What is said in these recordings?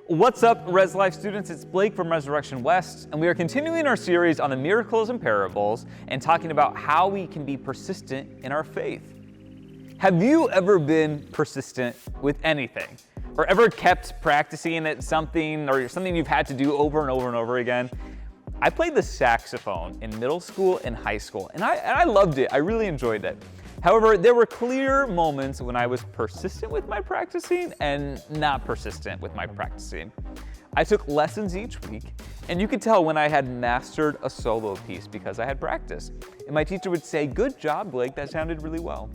What's up, Rezlife students? It's Blake from Resurrection West, and we are continuing our series on the miracles and parables and talking about how we can be persistent in our faith. Have you ever been persistent with anything? Or ever kept practicing at something, or something you've had to do over and over and over again? I played the saxophone in middle school and high school, and I loved it. I really enjoyed it. However, there were clear moments when I was persistent with my practicing and not persistent with my practicing. I took lessons each week, and you could tell when I had mastered a solo piece because I had practice. And my teacher would say, "Good job, Blake, that sounded really well."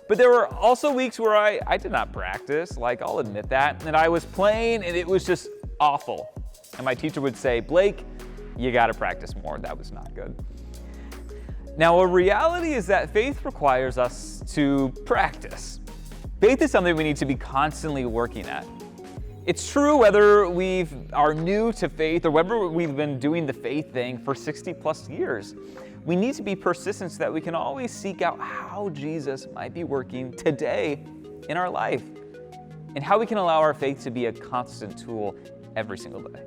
But there were also weeks where I did not practice, like I'll admit that, and I was playing and it was just awful. And my teacher would say, "Blake, you gotta practice more." That was not good. Now, a reality is that faith requires us to practice. Faith is something we need to be constantly working at. It's true whether we are new to faith or whether we've been doing the faith thing for 60 plus years. We need to be persistent so that we can always seek out how Jesus might be working today in our life and how we can allow our faith to be a constant tool every single day.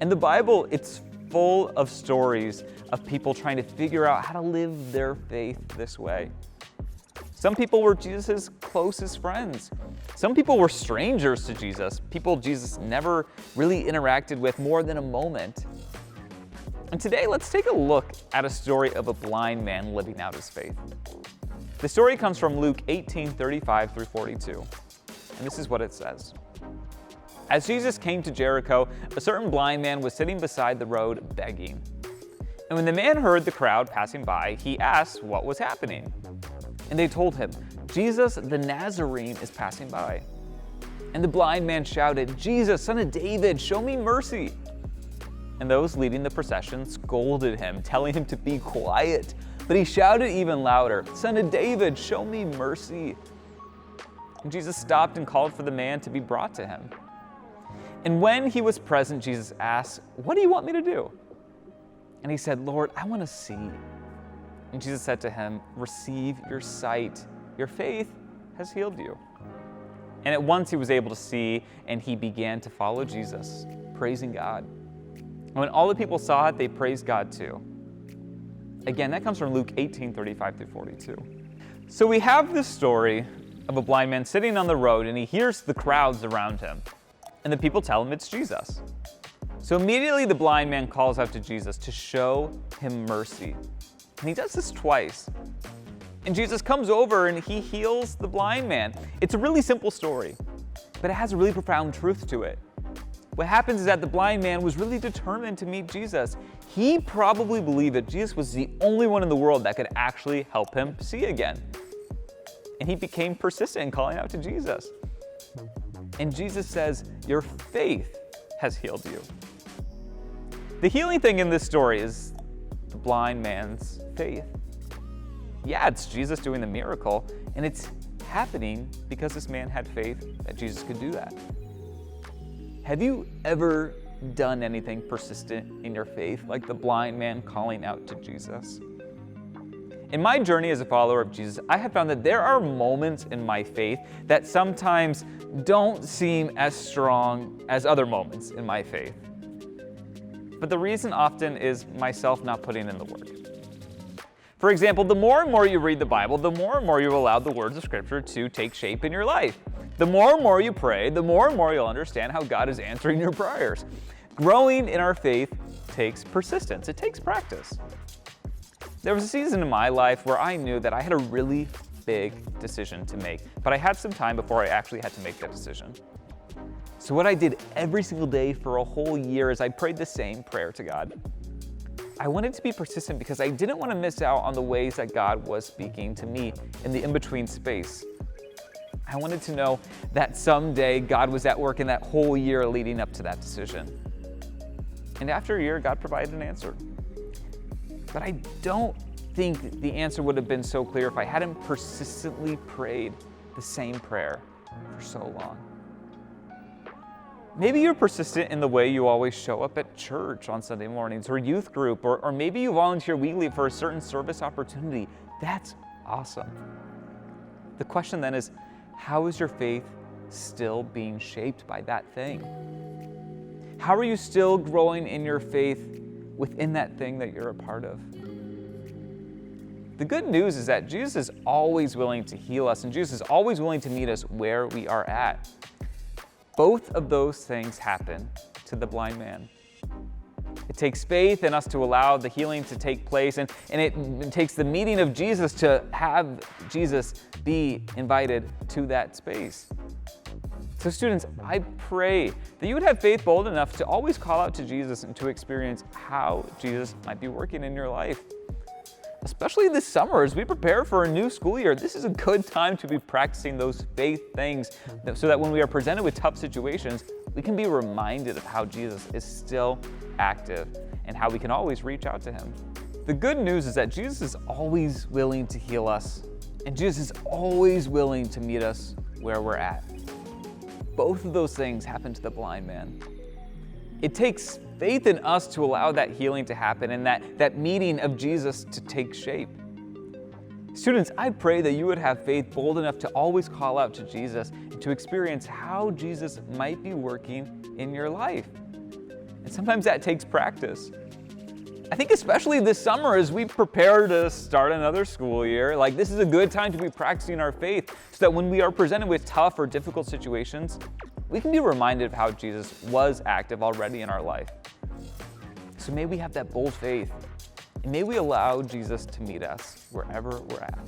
And the Bible, it's full of stories of people trying to figure out how to live their faith this way. Some people were Jesus' closest friends. Some people were strangers to Jesus, people Jesus never really interacted with more than a moment. And today, let's take a look at a story of a blind man living out his faith. The story comes from Luke 18:35 through 42, and this is what it says. As Jesus came to Jericho, a certain blind man was sitting beside the road begging. And when the man heard the crowd passing by, he asked what was happening. And they told him, "Jesus the Nazarene is passing by." And the blind man shouted, "Jesus, Son of David, show me mercy." And those leading the procession scolded him, telling him to be quiet. But he shouted even louder, "Son of David, show me mercy." And Jesus stopped and called for the man to be brought to him. And when he was present, Jesus asked, "What do you want me to do?" And he said, "Lord, I want to see." And Jesus said to him, "Receive your sight. Your faith has healed you." And at once he was able to see, and he began to follow Jesus, praising God. And when all the people saw it, they praised God too. Again, that comes from Luke 18:35-42. So we have this story of a blind man sitting on the road, and he hears the crowds around him. And the people tell him it's Jesus. So immediately the blind man calls out to Jesus to show him mercy. And he does this twice. And Jesus comes over and he heals the blind man. It's a really simple story, but it has a really profound truth to it. What happens is that the blind man was really determined to meet Jesus. He probably believed that Jesus was the only one in the world that could actually help him see again. And he became persistent in calling out to Jesus. And Jesus says, "Your faith has healed you." The healing thing in this story is the blind man's faith. Yeah, it's Jesus doing the miracle, and it's happening because this man had faith that Jesus could do that. Have you ever done anything persistent in your faith, like the blind man calling out to Jesus? In my journey as a follower of Jesus, I have found that there are moments in my faith that sometimes don't seem as strong as other moments in my faith. But the reason often is myself not putting in the work. For example, the more and more you read the Bible, the more and more you allow the words of Scripture to take shape in your life. The more and more you pray, the more and more you'll understand how God is answering your prayers. Growing in our faith takes persistence. It takes practice. There was a season in my life where I knew that I had a really big decision to make, but I had some time before I actually had to make that decision. So what I did every single day for a whole year is I prayed the same prayer to God. I wanted to be persistent because I didn't want to miss out on the ways that God was speaking to me in the in-between space. I wanted to know that someday God was at work in that whole year leading up to that decision. And after a year, God provided an answer. But I don't think the answer would have been so clear if I hadn't persistently prayed the same prayer for so long. Maybe you're persistent in the way you always show up at church on Sunday mornings or youth group, or maybe you volunteer weekly for a certain service opportunity. That's awesome. The question then is, how is your faith still being shaped by that thing? How are you still growing in your faith within that thing that you're a part of? The good news is that Jesus is always willing to heal us, and Jesus is always willing to meet us where we are at. Both of those things happen to the blind man. It takes faith in us to allow the healing to take place, and it takes the meeting of Jesus to have Jesus be invited to that space. So students, I pray that you would have faith bold enough to always call out to Jesus and to experience how Jesus might be working in your life. Especially this summer, as we prepare for a new school year, this is a good time to be practicing those faith things so that when we are presented with tough situations, we can be reminded of how Jesus is still active and how we can always reach out to him. The good news is that Jesus is always willing to heal us, and Jesus is always willing to meet us where we're at. Both of those things happen to the blind man. It takes faith in us to allow that healing to happen and that meeting of Jesus to take shape. Students, I pray that you would have faith bold enough to always call out to Jesus and to experience how Jesus might be working in your life. And sometimes that takes practice. I think especially this summer as we prepare to start another school year, this is a good time to be practicing our faith so that when we are presented with tough or difficult situations, we can be reminded of how Jesus was active already in our life. So may we have that bold faith, and may we allow Jesus to meet us wherever we're at.